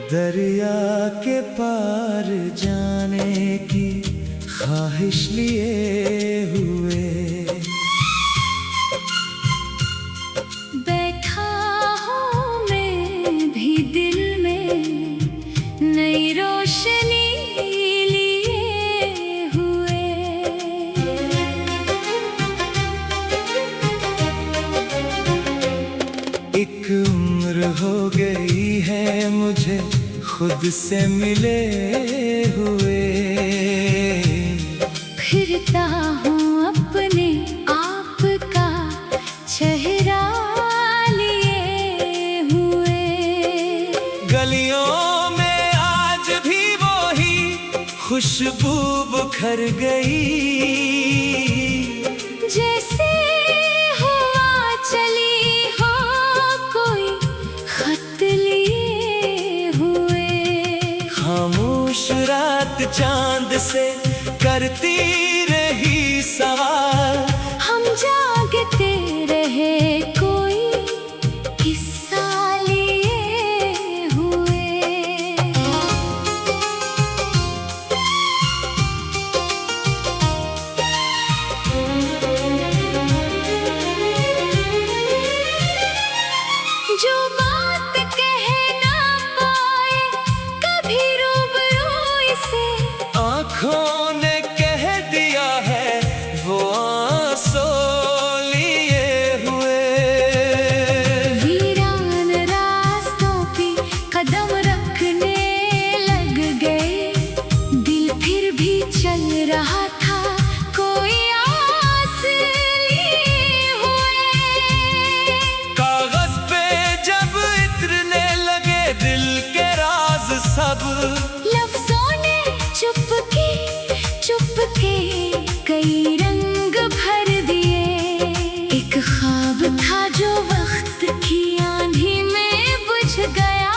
दरिया के पार जाने की ख्वाहिश लिए हुए बैठा हूँ मैं भी दिल में नई रोशनी लिए हुए। एक उम्र हो गई है मुझे खुद से मिले हुए, फिरता हूँ अपने आप का चेहरा लिए हुए। गलियों में आज भी वही खुशबू बिखर गई, जैसे हवा चली हो कोई खत लिए हुए। खामोश रात चांद से करती रही सवाल, हम जागते रहे कोई किस्सा लिए हुए। जो बात कह ना पाए कभी रूबरू इसे, आँखों ने कह दिया है वो आंसू लिए हुए। वीरान रास्तों पे कदम रखने लग गए, दिल फिर भी चल रहा था कोई आस लिए हुए। कागज पे जब इतरने लगे दिल के राज सब, लफ्जों ने चुपके चुपके कई रंग भर दिए। एक ख्वाब था जो वक्त की आंधी में बुझ गया,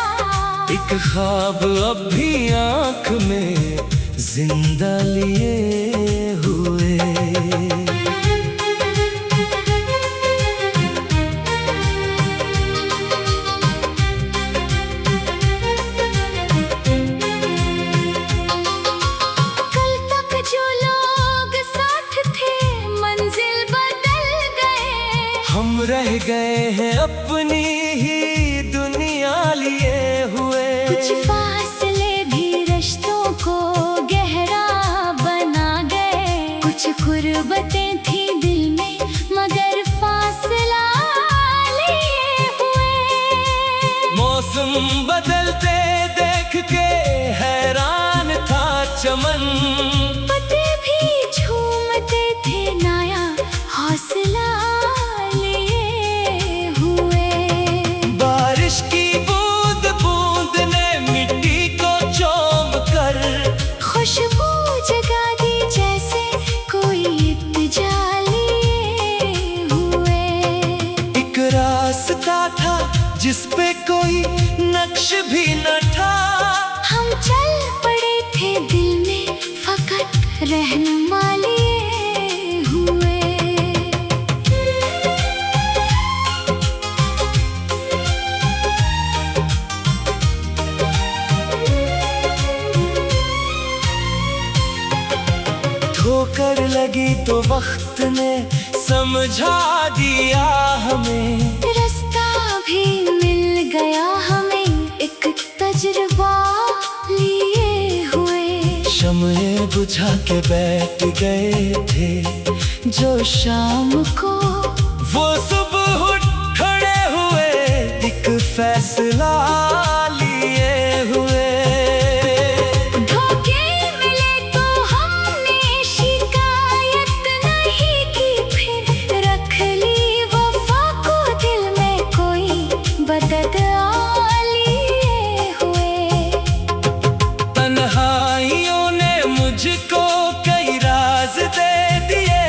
एक ख्वाब अब भी आँख में जिंदा लिए हुए। कल तक जो लोग साथ थे मंजिल बदल गए, हम रह गए हैं अपनी ही दुनिया लिए हुए। कुछ फासले भी रिश्तों को गहरा बना गए। कुछ गुर्बतें थी दिल में मगर फासला लिए हुए। मौसम बदलते देख के हैरान था चमन, पत्ते भी झूमते थे नया हौसला लिए हुए। बारिश की बूंद बूंद ने मिट्टी को चूम कर खुशबू जगा दी जैसे कोई इत्तिजा लिए हुए। एक रास्ता था जिस पे कोई नक्श भी न था, हम चल पड़े थे दिल में फकत रहनुमा लिए हुए। ठोकर लगी तो वक्त ने समझा दिया हमें, रास्ता भी मिल गया हमें एक तजुर्बा लिए हुए। शम्ए बुझा के बैठ गए थे जो शाम को, वो सुबह उठ खड़े हुए एक फैसला लिए हुए। धोखे मिले तो हमने शिकायत नहीं की, फिर रख ली वफा को दिल में कोई बददआ लिए हुए। तन्हाइयों ने मुझको कई राज दे दिए,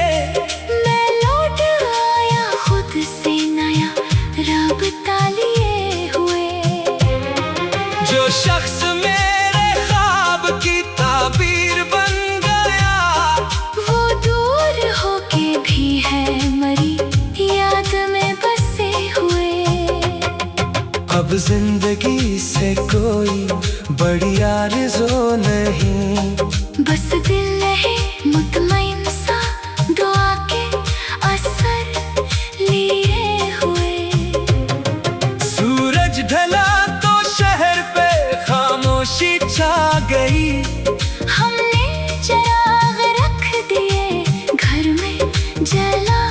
मैं लौट आया खुद से नया राबता लिए हुए। अब जिंदगी से कोई बड़ी आरज़ू नहीं, बस दिल रहे मुतमईन सा दुआ के असर लिए हुए। सूरज ढला तो शहर पे खामोशी छा गई, हमने चिराग रख दिए घर में जला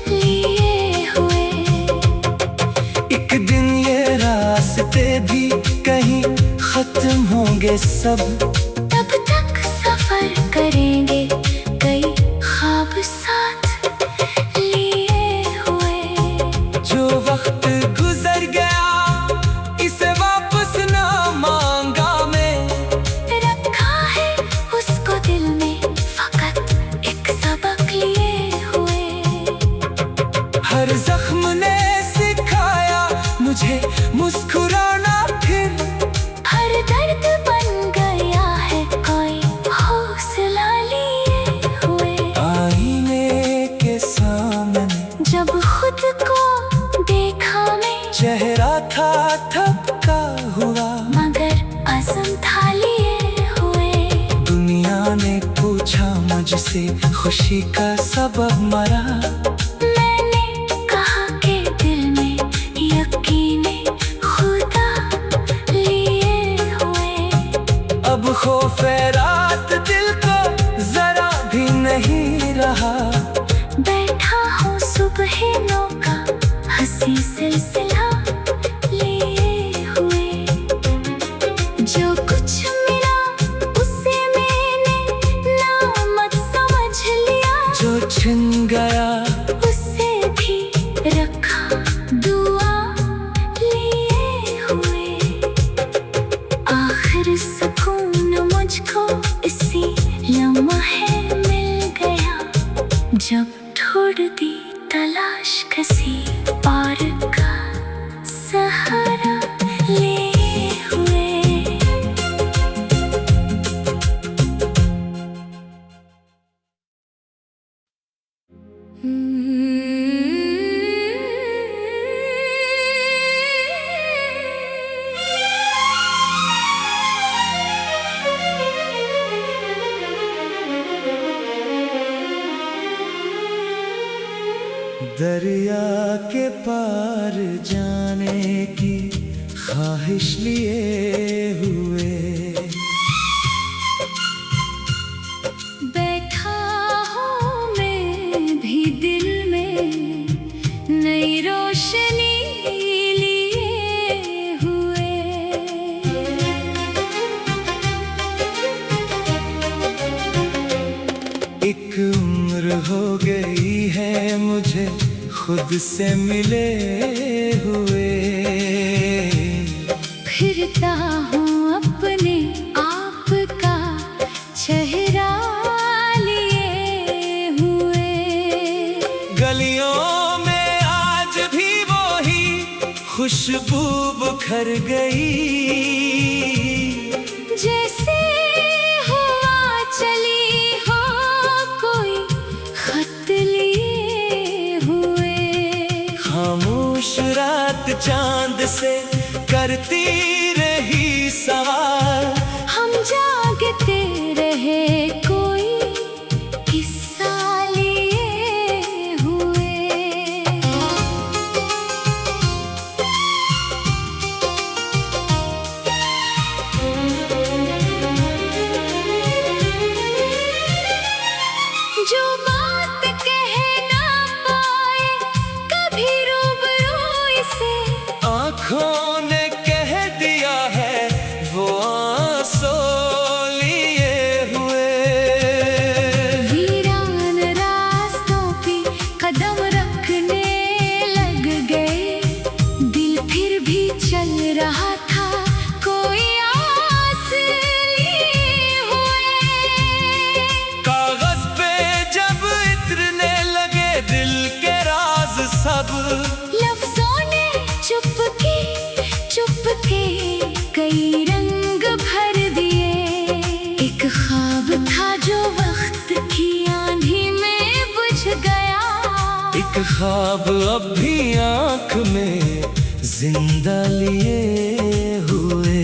लिए हुए। एक दिन ये रास्ते भी कहीं खत्म होंगे सब, तब तक सफर करेंगे कई ख्वाब साथ लिए हुए। जो वक्त गुजर गया इसे वापस ना मांगा मैं, रखा है उसको दिल में फकत एक सबक लिए हुए। हर जख्म ने सिखाया मुझे मुस्कुराना, फिर हर दर्द बन गया है कोई हौसला लिए हुए। आईने के सामने जब खुद को देखा मैं, चेहरा था थका हुआ, मगर अज़म था लिए हुए। दुनिया ने पूछा मुझसे खुशी का सबब मरा, मैंने कहा कि दिल में यकीने खुदा लिए हुए। अब खौफे रात दिल को जरा भी नहीं रहा, बैठा हूँ सुबह का हंसी सिलसिला लिए हुए। जो कुछ मिला उसे मैंने नामत समझ लिया, जो छिन गया उसे भी रखा दुआ लिए हुए। आखिर सुकून मुझको इसी लम्हे मिल गया, जब ढूंढ दी तलाश किसी और का सहारा लिए हुए। दरिया के पार जाने की ख्वाहिश लिए हुए, बैठा हूँ मैं भी दिल में नई रोशनी लिए हुए। एक उम्र हो गई है मुझे खुद से मिले हुए, फिरता हूँ अपने आप का चेहरा लिए हुए। गलियों में आज भी वही खुशबू बिखर गई, जैसे हवा चली हो कोई खत लिए हुए। खामोश रात चांद से करती रही सवाल, हम जागते रहे कोई किस्सा लिए हुए। जो बात कह ना पाए कभी रूबरू इसे, आँखों ने कह दिया है वो आंसू लिए हुए। वीरान रास्तों पे कदम रखने लग गए, दिल फिर भी चल रहा था कोई आस लिए हुए। कागज पे जब इतरने लगे दिल के राज सब, लफ्जों ने चुप के कई रंग भर दिए। एक ख्वाब था जो वक्त की आंधी में बुझ गया, एक ख्वाब अब भी आँख में जिंदा लिए हुए।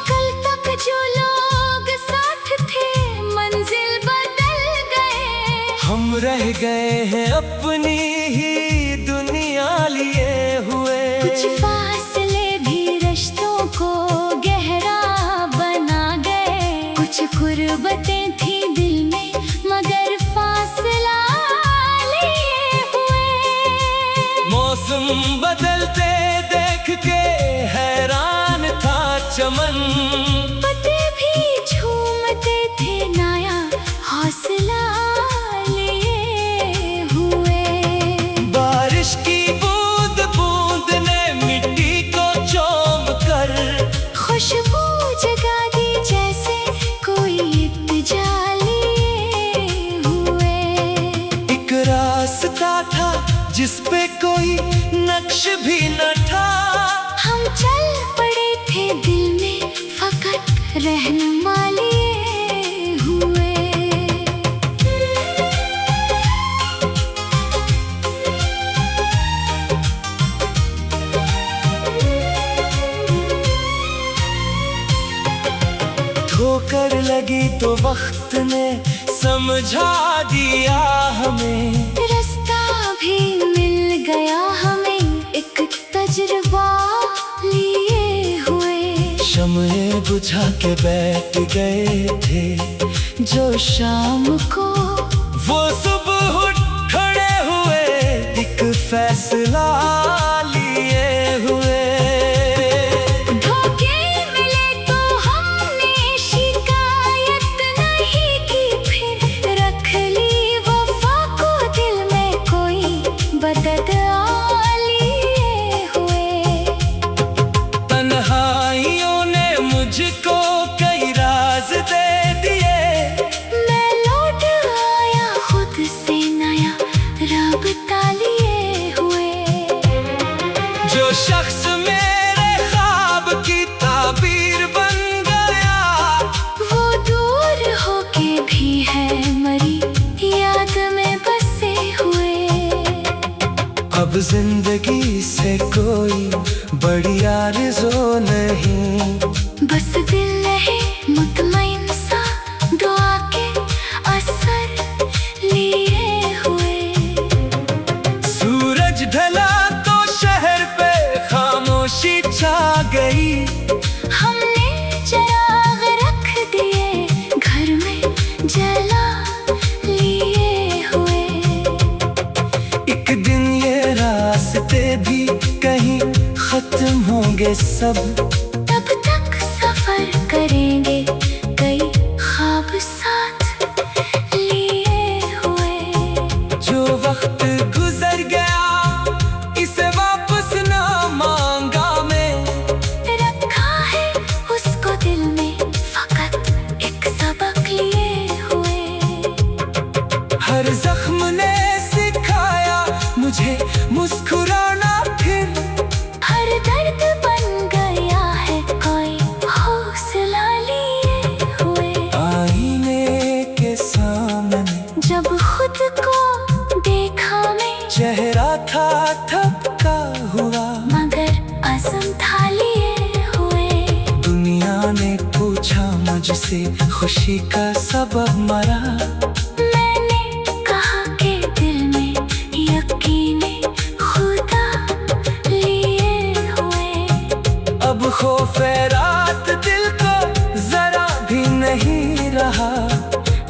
कल तक जो लोग साथ थे मंजिल बदल गए, हम रह गए हैं अपनी ही दुनिया लिए हुए। कुछ फासले भी रिश्तों को गहरा बना गए, कुछ गुर्बतें थी दिल में मगर फासला लिए हुए। मौसम बदलते देख के हैरान था चमन, पत्ते भी झूमते थे नया हौसला लिए हुए। बारिश की बूंद बूंद ने मिट्टी को चूम कर खुशबू जगा दी जैसे कोई इत्तेजा लिए हुए। एक रास्ता था जिस पे कोई नक्श भी न था, हम चल पड़े थे दिल में फकत रहनुमा लिए हुए। ठोकर लगी तो वक्त ने समझा दिया हमें, रास्ता भी मिल गया हमें एक तजुर्बा लिए हुए। शम्ए बुझा के बैठ गए थे जो शाम को, वो सुबह उठ खड़े हुए एक फैसला लिए हुए। धोखे मिले तो हमने शिकायत नहीं की, फिर रख ली वफा को दिल में कोई बददआ लिए हुए। तन्हाइयों ने मुझको कई राज दे दिए, मैं लौट आया खुद से नया राबता लिए हुए। जो शख्स मेरे ख्वाब की ताबीर बन गया, वो दूर होके भी है मरी याद में बसे हुए। अब जिंदगी से कोई बड़ी आरज़ू नहीं, बस दिल रहे मुतमईन सा दुआ के असर लिए हुए। सूरज ढला तो शहर पे खामोशी छा गई, हमने चिराग रख दिए घर में जला लिए हुए। एक दिन ये रास्ते भी कहीं खत्म होंगे सब, तब तक सफर करेंगे कई ख्वाब साथ लिए हुए। जो वक्त गुजर गया इसे वापस ना मांगा मैं, रखा है उसको दिल में फकत एक सबक लिए हुए। हर जख्म ने सिखाया मुझे मुस्कुराना, फिर हर दर्द बन गया है कोई हौसला लिए हुए। आईने के सामने जब खुद को देखा मैं, चेहरा था थपका हुआ, मगर अज़म था लिए हुए। दुनिया ने पूछा मुझसे खुशी का सबब मरा, मैंने कहा कि दिल में यकीने खुदा लिए हुए। अब खौफे रात दिल को जरा भी नहीं रहा,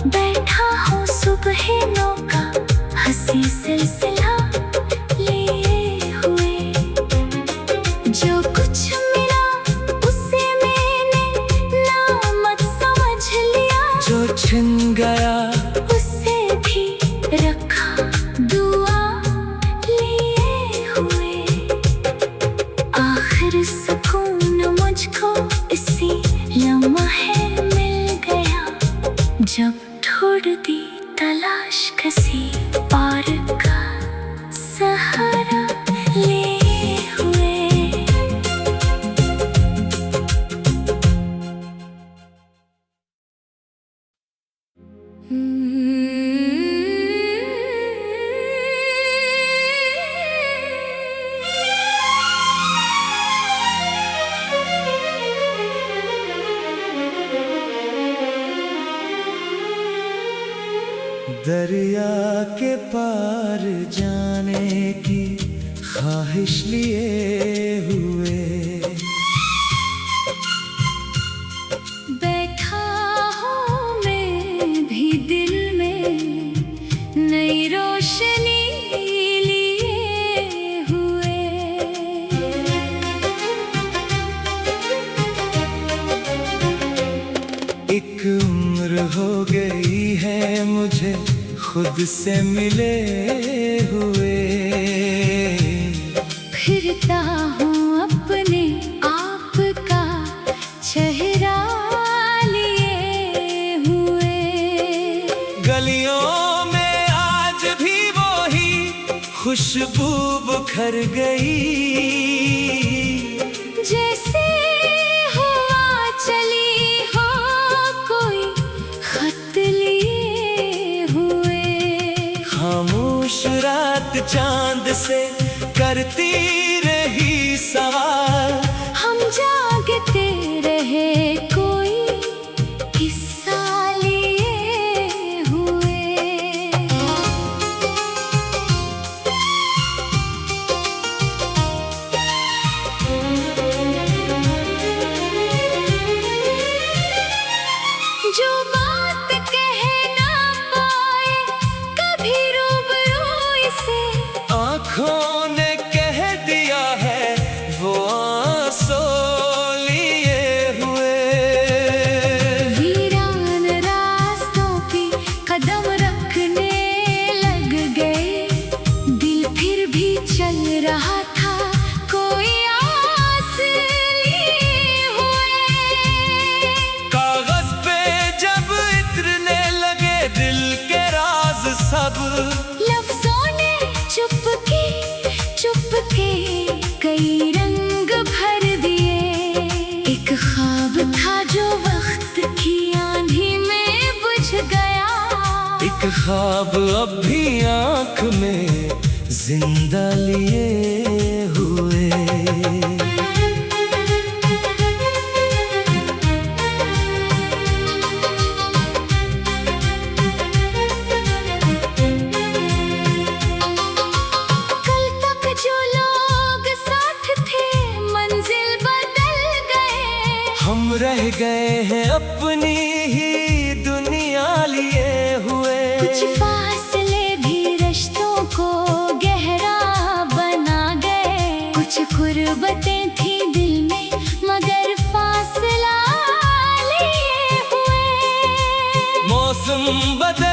बैठा हूँ सुबह का हंसी सिलसिला लिए हुए। जो कुछ मिला उसे मैंने नामत समझ लिया, जो छिन गया उसे भी रखा दुआ लिए हुए। आखिर सुकून मुझको इसी लम्हे मिल गया, जब ढूंढ दी तलाश किसी पार का सहारा लिए हुए। दरिया के पार जाने की ख्वाहिश लिए हुए बैठा हूँ मैं भी दिल में नई रोशनी लिए हुए। एक उम्र हो गई है मुझे खुद से मिले हुए, फिरता हूँ अपने आप का चेहरा लिए हुए। गलियों में आज भी वही खुशबू बिखर गई, जैसे हवा चली हो कोई खत लिए हुए। खामोश रात चांद से करती रही सवाल, हम जागते रहे कोई किस्सा लिए हुए। जो बात कह ना पाए कभी रूबरू इसे, आँखों ने कह दिया है वो आंसू लिए हुए। वीरान रास्तों पे कदम रखने लग गए, दिल फिर भी चल रहा था कोई आस लिए हुए। कागज पे जब इतरने लगे दिल के राज सब, लफ्जों ने चुपके चुपके कई रंग भर दिए। एक ख्वाब था जो वक्त की आंधी में बुझ गया, एक ख्वाब अब भी आँख में जिंदा लिए हुए। कल तक जो लोग साथ थे मंजिल बदल गए, हम रह गए हैं अपनी ही दुनिया लिए हुए। कुछ फासले भी रिश्तों को गहरा बना गए, कुछ गुर्बतें थी दिल में मगर फासला लिए हुए। मौसम बदल